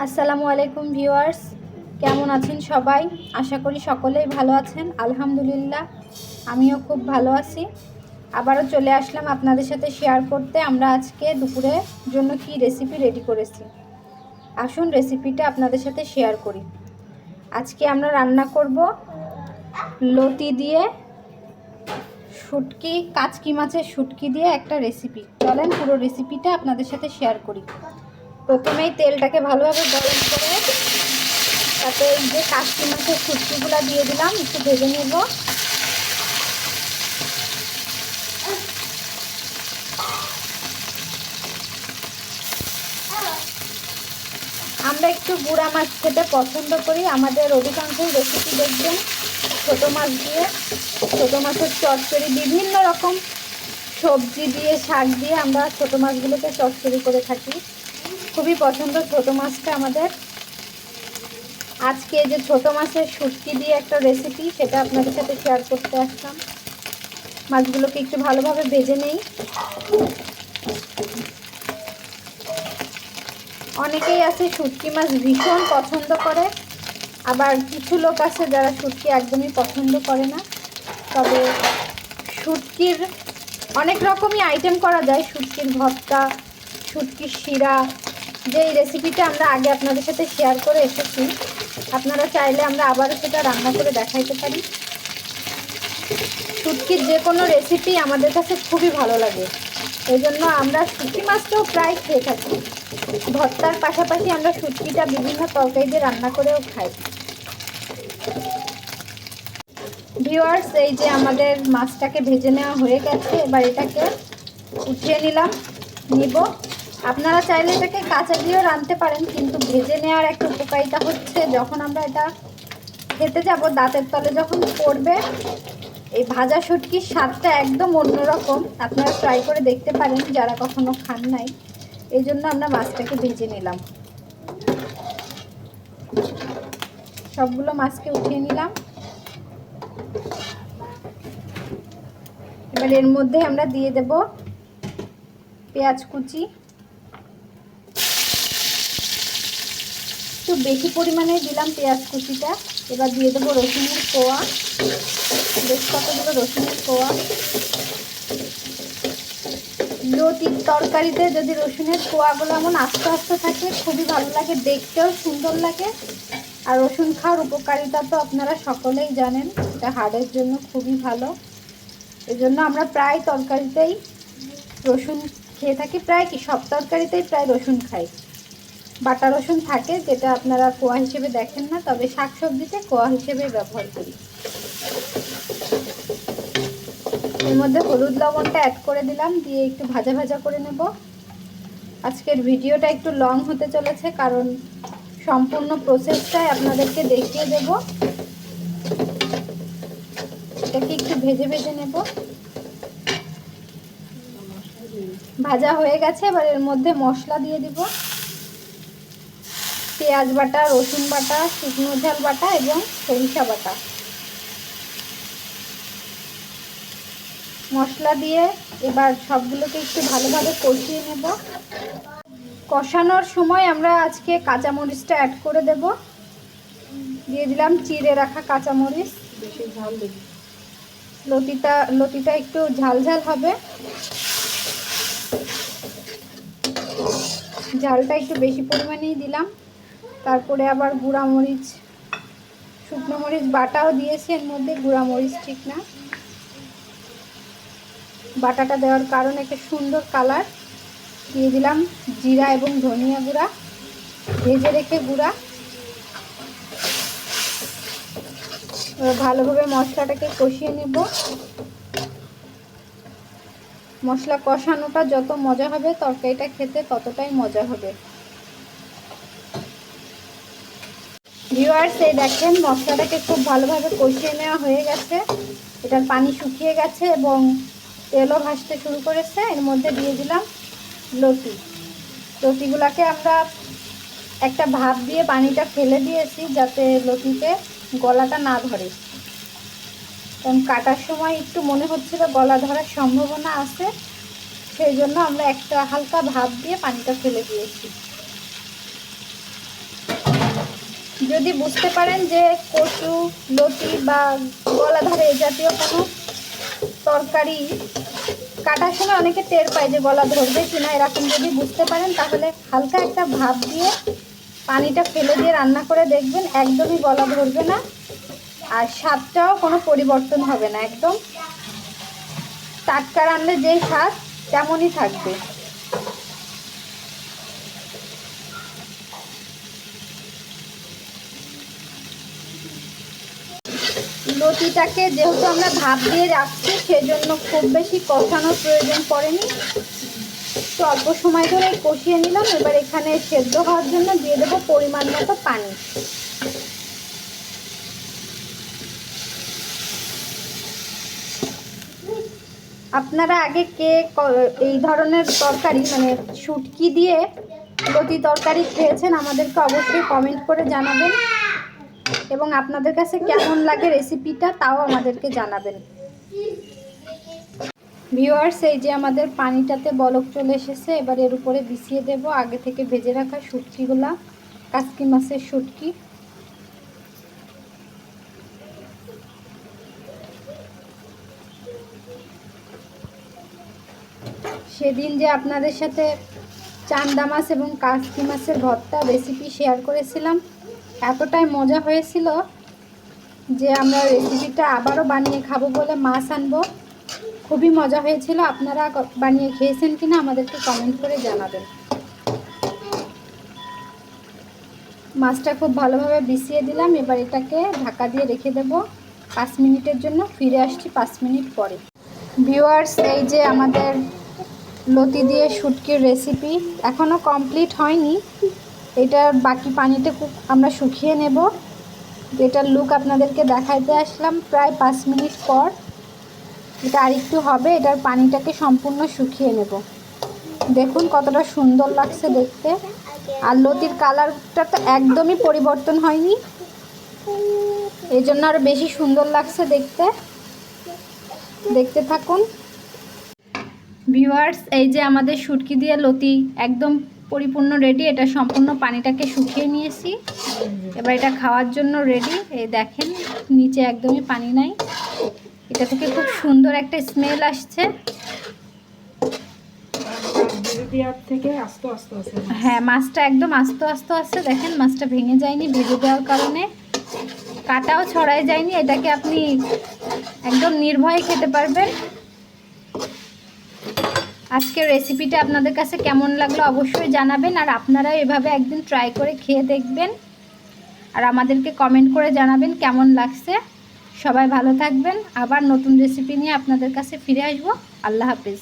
আসসালামু আলাইকুম ভিউয়ার্স, কেমন আছেন সবাই? আশা করি সকলেই ভালো আছেন। আলহামদুলিল্লাহ, আমিও খুব ভালো আছি। আবারও চলে আসলাম আপনাদের সাথে শেয়ার করতে আমরা আজকে দুপুরের জন্য কি রেসিপি রেডি করেছি। আসুন রেসিপিটা আপনাদের সাথে শেয়ার করি। আজকে আমরা রান্না করব লতি দিয়ে শুটকি, কাচকি মাছের শুটকি দিয়ে একটা রেসিপি। চলেন পুরো রেসিপিটা আপনাদের সাথে শেয়ার করি। প্রথমেই তেলটাকে ভালোভাবে গরম করে তাতে এই যে কাচকি মাছের শুটকিগুলো দিয়ে দিলাম, একটু ভেজে নেব। আমরা একটু গুঁড়া মাছ খেতে পছন্দ করি। আমাদের অধিকাংশই রেসিপি দেখবেন ছোটো মাছ দিয়ে, ছোটো মাছের চচ্চড়ি, বিভিন্ন রকম সবজি দিয়ে, শাক দিয়ে আমরা ছোটো মাছগুলোকে চচ্চড়ি করে থাকি। খুবই পছন্দ ছোটো মাছটা আমাদের। আজকে যে ছোটো মাছের শুটকি দিয়ে একটা রেসিপি, সেটা আপনাদের সাথে শেয়ার করতে আসলাম। মাছগুলোকে একটু ভালোভাবে ভেজে নেই। অনেকেই আছে শুটকি মাছ ভীষণ পছন্দ করে, আবার কিছু লোক আছে যারা শুটকি একদমই পছন্দ করে না। তবে শুটকির অনেক রকমই আইটেম করা যায়। শুটকির ভর্তা, শুটকির শিরা, যেই রেসিপিটা আমরা আগে আপনাদের সাথে শেয়ার করে এসেছি, আপনারা চাইলে আমরা আবারও সেটা রান্না করে দেখাইতে পারি। শুটকির যে কোনো রেসিপি আমাদের কাছে খুবই ভালো লাগে, এই জন্য আমরা শুটকি মাছটাও প্রায় খেয়ে থাকি। ভর্তার পাশাপাশি আমরা শুটকিটা বিভিন্ন তরকারি দিয়ে রান্না করেও খাই। ভিউয়ার্স, এই যে আমাদের মাছটাকে ভেজে নেওয়া হয়ে গেছে, এবার এটাকে উঠিয়ে নিব। আপনারা চাইলে এটাকে কাঁচা দিয়েও রাঁধতে পারেন, কিন্তু ভেজে নেওয়ার একটা উপকারিতা হচ্ছে যখন আমরা এটা খেতে যাব, দাঁতের তলে যখন পড়বে, এই ভাজা শুটকির স্বাদটা একদম অন্যরকম। আপনারা ট্রাই করে দেখতে পারেন যারা কখনো খান নাই। এই জন্য আমরা মাছটাকে ভেজে নিলাম। সবগুলো মাছকে উঠিয়ে নিলাম। এবার এর মধ্যে আমরা দিয়ে দেব পেঁয়াজ কুচি, একটু বেশি পরিমাণে দিলাম পেঁয়াজ কুচিটা। এবার দিয়ে দেবো রসুনের কোয়া, বেশ কতগুলো রসুনের কোয়া। লতির তরকারিতে যদি রসুনের কোয়াগুলো এমন আস্তে আস্তে থাকে, খুবই ভালো লাগে, দেখতেও সুন্দর লাগে। আর রসুন খাওয়ার উপকারিতা তো আপনারা সকলেই জানেন, এটা হাড়ের জন্য খুবই ভালো। এই জন্য আমরা প্রায় তরকারিতেই রসুন খেয়ে থাকি, প্রায় কি সব তরকারিতেই প্রায় রসুন খাই। বাটা রসুন থাকে, যেটা আপনারা কোয়া হিসেবে দেখেন না, তবে শাকসবজিতে কোয়া হিসেবে ব্যবহার করি। এর মধ্যে হলুদ লবণটা অ্যাড করে দিলাম, দিয়ে একটু ভাজা ভাজা করে নেব। আজকের ভিডিওটা একটু লং হতে চলেছে, কারণ সম্পূর্ণ প্রসেসটাই আপনাদেরকে দেখিয়ে দেব। এটাকে একটু ভেজে ভেজে নেব। ভাজা হয়ে গেছে, এবার এর মধ্যে মশলা দিয়ে দিব। পেঁয়াজ বাটা, রসুন বাটা, শুকনো ঝাল বাটা এবং সরিষা বাটা। মশলা দিয়ে এবার সবগুলোকে একটু ভালোভাবে কষিয়ে নেব। কষানোর সময় আমরা আজকে কাঁচামরিচটা অ্যাড করে দেব। দিয়ে দিলাম চিড়ে রাখা কাঁচামরিচ। বেশি ঝাল দেব, লতিটা একটু ঝাল ঝাল হবে, ঝালটা একটু বেশি পরিমাণেই দিলাম। তারপরে আবার গুঁড়া মরিচ, শুকনো মরিচ বাটাও দিয়েছি এর মধ্যে, গুঁড়া মরিচ ঠিক না। বাটাটা দেওয়ার কারণে একটা সুন্দর কালার। দিয়ে দিলাম জিরা এবং ধনিয়া গুঁড়া, ভেজে রেখে গুঁড়া। ভালোভাবে মশলাটাকে কষিয়ে নেব। মশলা কষানোটা যত মজা হবে, তরকারিটা খেতে ততটাই মজা হবে। ভিউয়ার্স, এই দেখেন মশলাটাকে খুব ভালোভাবে কষিয়ে নেওয়া হয়ে গেছে। এটার পানি শুকিয়ে গেছে এবং তেলও ভাসতে শুরু করেছে। এর মধ্যে দিয়ে দিলাম লতিগুলাকে আমরা একটা ভাপ দিয়ে পানিটা ফেলে দিয়েছি, যাতে লতিতে গলাটা না ধরে। কারণ কাটার সময় একটু মনে হচ্ছিল গলা ধরার সম্ভাবনা আছে, সেই জন্য আমরা একটা হালকা ভাপ দিয়ে পানিটা ফেলে দিয়েছি। যদি বুঝতে পারেন যে কচু, লতি বা গলাধরে এই জাতীয় কোনো তরকারি কাটার সময় অনেকে টের পায় যে গলা ধরবে কিনা, এরকম যদি বুঝতে পারেন তাহলে হালকা একটা ভাপ দিয়ে পানিটা ফেলে দিয়ে রান্না করে দেখবেন, একদমই গলা ধরবে না আর স্বাদটাও কোনো পরিবর্তন হবে না। একদম টাটকা রান্নার যেই স্বাদ তেমনই থাকবে। লতিটাকে যেহেতু আমরা ভাপ দিয়ে রাখছি সেজন্য খুব বেশি কষানোর প্রয়োজন পড়েনি, তো অল্প সময় ধরে কষিয়ে নিলাম। এবার এখানে সেদ্ধ হওয়ার জন্য দিয়ে দেবো পরিমাণ মতো পানি। আপনারা আগে কে এই ধরনের তরকারি মানে শুটকি দিয়ে লতি তরকারি খেয়েছেন আমাদেরকে অবশ্যই কমেন্ট করে জানাবেন, এবং আপনাদের কাছে কেমন লাগে রেসিপিটা তাও আমাদেরকে জানাবেন। ভিউয়ার্স, এই যে আমাদের পানিটাতে বলক চলে এসেছে, এবার এর উপরে বিছিয়ে দেব আগে থেকে ভেজে রাখা শুটকিগুলা, কাসকি মাছের শুটকি। সেদিন যে আপনাদের সাথে চান্দা মাছ এবং কাসকি মাছের ভর্তা রেসিপি শেয়ার করেছিলাম, এতটাই মজা হয়েছিল যে আমরা রেসিপিটা আবারও বানিয়ে খাবো বলে মাছ আনবো। খুবই মজা হয়েছিল। আপনারা বানিয়ে খেয়েছেন কিনা আমাদেরকে কমেন্ট করে জানাবেন। মাছটা খুব ভালোভাবে বিছিয়ে দিলাম, এবার এটাকে ঢাকা দিয়ে রেখে দেব 5 মিনিটের জন্য। ফিরে আসছি 5 মিনিট পরে। ভিউয়ার্স, এই যে আমাদের লতি দিয়ে শুটকির রেসিপি এখনও কমপ্লিট হয়নি, এটার বাকি পানিটা আমরা শুকিয়ে নেব। এটার লুক আপনাদেরকে দেখাইতে আসলাম প্রায় 5 মিনিট পর। এটা আরেকটু হবে, এটার পানিটাকে সম্পূর্ণ শুকিয়ে নেব। দেখুন কতটা সুন্দর লাগছে দেখতে, আর লতির কালারটা তো একদমই পরিবর্তন হয়নি, এই জন্য আরও বেশি সুন্দর লাগছে দেখতে। দেখতে থাকুন। ভিউয়ার্স, এই যে আমাদের শুটকি দিয়ে লতি একদম পরিপূর্ণ রেডি। এটা সম্পূর্ণ পানিটাকে শুকিয়ে নিয়েছি, এবার এটা খাওয়ার জন্য রেডি। এই দেখেন নিচে একদমই পানি নাই, এটা থেকে খুব সুন্দর একটা স্মেল আসছে। হ্যাঁ, মাছটা একদম আস্তে আস্তে আছে, দেখেন মাছটা ভেঙে যায়নি ভেজে দেওয়ার কারণে, কাটাও ছড়ায় যায়নি। এটাকে আপনি একদম নির্ভয়ে খেতে পারবেন। আজকের রেসিপিটা আপনাদের কাছে কেমন লাগলো অবশ্যই জানাবেন, আর আপনারা এভাবে একদিন ট্রাই করে খেয়ে দেখবেন আর আমাদেরকে কমেন্ট করে জানাবেন কেমন লাগছে। সবাই ভালো থাকবেন, আবার নতুন রেসিপি নিয়ে আপনাদের কাছে ফিরে আসবো। আল্লাহ হাফেজ।